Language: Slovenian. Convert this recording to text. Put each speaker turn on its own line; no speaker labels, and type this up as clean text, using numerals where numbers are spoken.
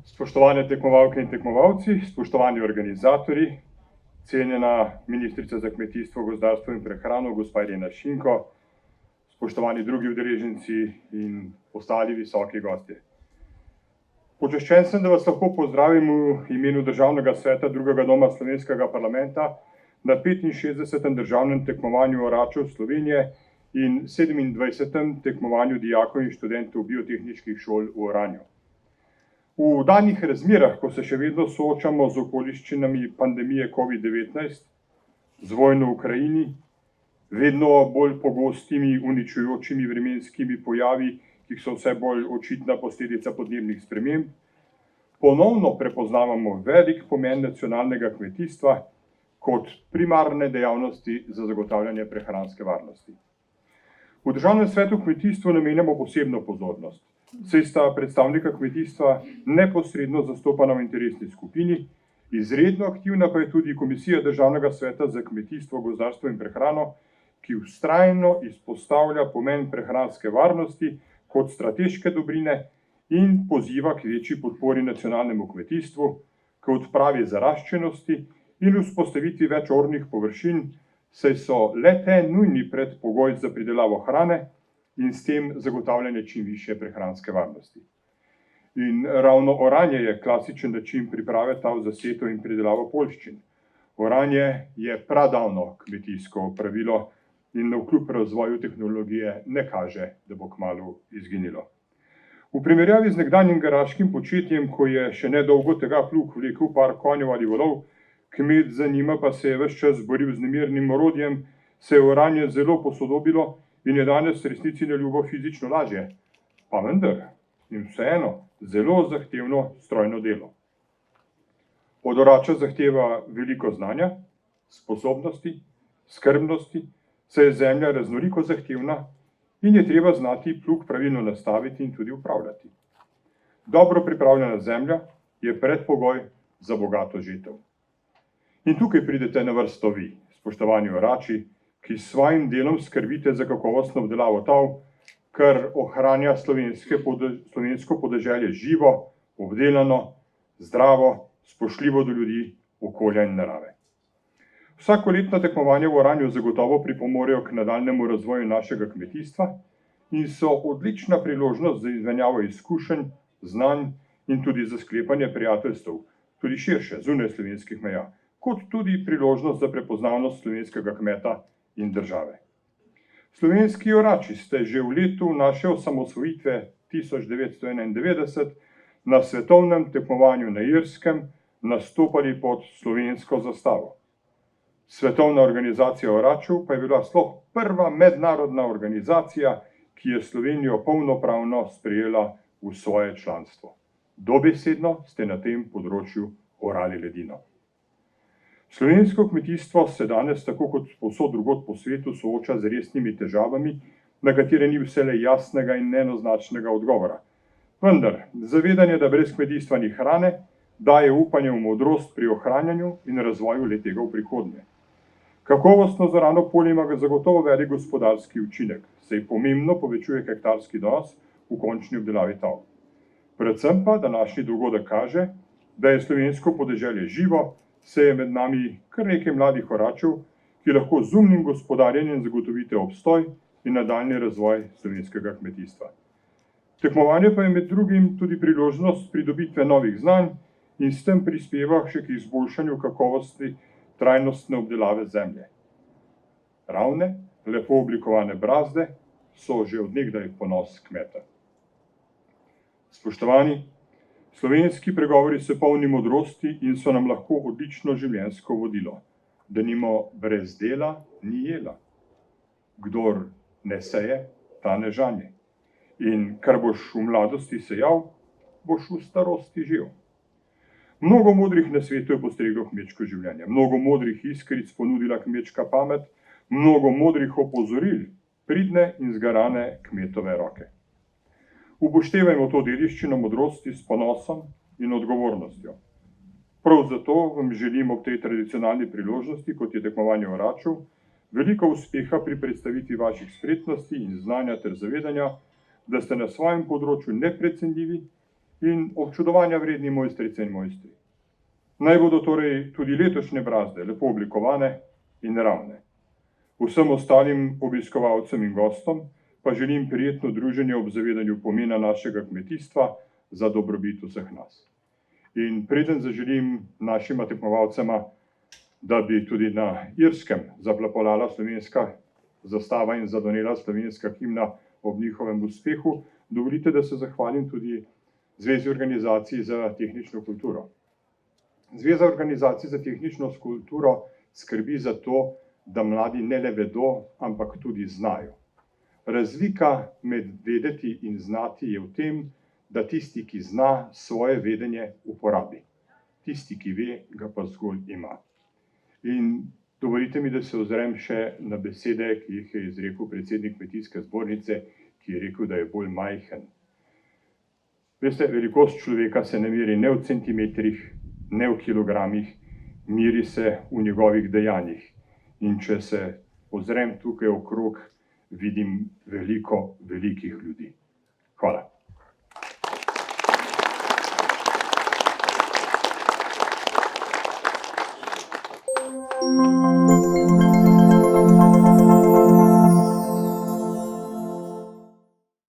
Spoštovane tekmovalke in tekmovalci, spoštovani organizatorji, cenjena ministrica za kmetijstvo, gozdarstvo in prehrano, gospa Irena Šinko, spoštovani drugi udeleženci in ostali visoki gostje. Počaščen sem, da vas lahko pozdravim v imenu Državnega sveta drugega doma Slovenskega parlamenta na 65. državnem tekmovanju oračev Slovenije in 27. tekmovanju dijakov in študentov biotehniških šol v Oranju. V danih razmerah, ko se še vedno soočamo z okoliščinami pandemije COVID-19, z vojno v Ukrajini, vedno bolj pogostimi uničujočimi vremenskimi pojavi, ki so vse bolj očitna posledica podnebnih sprememb, ponovno prepoznavamo velik pomen nacionalnega kmetijstva kot primarne dejavnosti za zagotavljanje prehranske varnosti. V Državnem svetu kmetijstvu namenjamo posebno pozornost, saj sta predstavnika kmetijstva neposredno zastopana v interesni skupini, izredno aktivna pa je tudi Komisija Državnega sveta za kmetijstvo, gozdarstvo in prehrano, ki vztrajno izpostavlja pomen prehranske varnosti kot strateške dobrine in poziva k večji podpori nacionalnemu kmetijstvu, k odpravi zaraščenosti in vzpostavitvi več ornih površin, saj so le-te nujni predpogoj za pridelavo hrane in s tem zagotavljanje čim višje prehranske varnosti. In ravno oranje je klasičen način priprave tal za setev in pridelavo poljščin. Oranje je pradavno kmetijsko opravilo in navkljub razvoju tehnologije ne kaže, da bo kmalu izginilo. V primerjavi z nekdanjim garaškim početjem, ko je še nedolgo tega plug vlekel par konjev ali volov, kmet za njima pa se je ves čas boril z nemirnim orodjem, se je oranje zelo posodobilo in je danes v resnici na ljubo fizično lažje, pa vendar in vseeno zelo zahtevno strojno delo. Od orača zahteva veliko znanja, sposobnosti, skrbnosti, saj je zemlja raznoliko zahtevna in je treba znati plug pravilno nastaviti in tudi upravljati. Dobro pripravljena zemlja je predpogoj za bogato žetev. In tukaj pridete na vrsto vi, spoštovani orači, ki s svojim delom skrbite za kakovostno obdelavo tal, kar ohranja slovensko podeželje živo, obdelano, zdravo, spoštljivo do ljudi, okolja in narave. Vsakoletna tekmovanja v oranju zagotovo pripomorejo k nadaljnjemu razvoju našega kmetijstva in so odlična priložnost za izmenjavo izkušenj, znanj in tudi za sklepanje prijateljstev, tudi širše, zunaj slovenskih meja, kot tudi priložnost za prepoznavnost slovenskega kmeta in države. Slovenski orači ste že v letu naše osamosvojitve 1991 na svetovnem tekmovanju na Irskem nastopali pod slovensko zastavo. Svetovna organizacija oračev pa je bila sploh prva mednarodna organizacija, ki je Slovenijo polnopravno sprejela v svoje članstvo. Dobesedno ste na tem področju orali ledino. Slovensko kmetijstvo se danes, tako kot povsod drugod po svetu, sooča z resnimi težavami, na katere ni vselej jasnega in enoznačnega odgovora. Vendar, zavedanje, da brez kmetijstva ni hrane, daje upanje v modrost pri ohranjanju in razvoju le-tega v prihodnje. Kakovostno zorano polje ima zagotovo velik gospodarski učinek, saj pomembno povečuje hektarski donos v končni obdelavi tal. Predvsem pa današnji dogodek kaže, da je slovensko podeželje živo, saj je med nami kar nekaj mladih oračev, ki lahko z umnim gospodarjenjem zagotovite obstoj in nadaljnji razvoj slovenskega kmetijstva. Tekmovanje pa je med drugim tudi priložnost pridobitve novih znanj in s tem prispeva še k izboljšanju kakovosti trajnostne obdelave zemlje. Ravne, lepo oblikovane brazde so že od nekdaj ponos kmeta. Spoštovani, slovenski pregovori so polni modrosti in so nam lahko odlično življenjsko vodilo. Denimo, brez dela ni jela. Kdor ne seje, ta ne žanje. In kar boš v mladosti sejal, boš v starosti žel. Mnogo modrih nasvetov je postreglo kmečko življenje, mnogo modrih iskric ponudila kmečka pamet, mnogo modrih opozoril pridne in zgarane kmetove roke. Upoštevajmo to dediščino modrosti s ponosom in odgovornostjo. Prav zato vam želim ob tej tradicionalni priložnosti, kot je tekmovanje oračev, Veliko uspeha pri predstavitvi vaših spretnosti in znanja ter zavedanja, da ste na svojem področju neprecenljivi in občudovanja vredni mojstrice in mojstri. Naj bodo torej tudi letošnje brazde lepo oblikovane in ravne. Vsem ostalim obiskovalcem in gostom pa želim prijetno druženje ob zavedanju pomena našega kmetijstva za dobrobit vseh nas. In preden zaželim našima tekmovalcema, da bi tudi na Irskem zaplapolala slovenska zastava in zadonela slovenska himna ob njihovem uspehu, dovolite, da se zahvalim tudi Zvezi organizacij za tehnično kulturo. Zveza organizacij za tehnično kulturo skrbi za to, da mladi ne le vedo, ampak tudi znajo. Razlika med vedeti in znati je v tem, da tisti, ki zna, svoje vedenje uporabi. Tisti, ki ve, ga pa zgolj ima. In dovolite mi, da se ozrem še na besede, ki jih je izrekel predsednik Kmetijske zbornice, ki je rekel, da je bolj majhen. Veste, velikost človeka se ne meri ne v centimetrih, ne v kilogramih, meri se v njegovih dejanjih. In če se ozrem tukaj okrog, vidim veliko velikih ljudi. Hvala.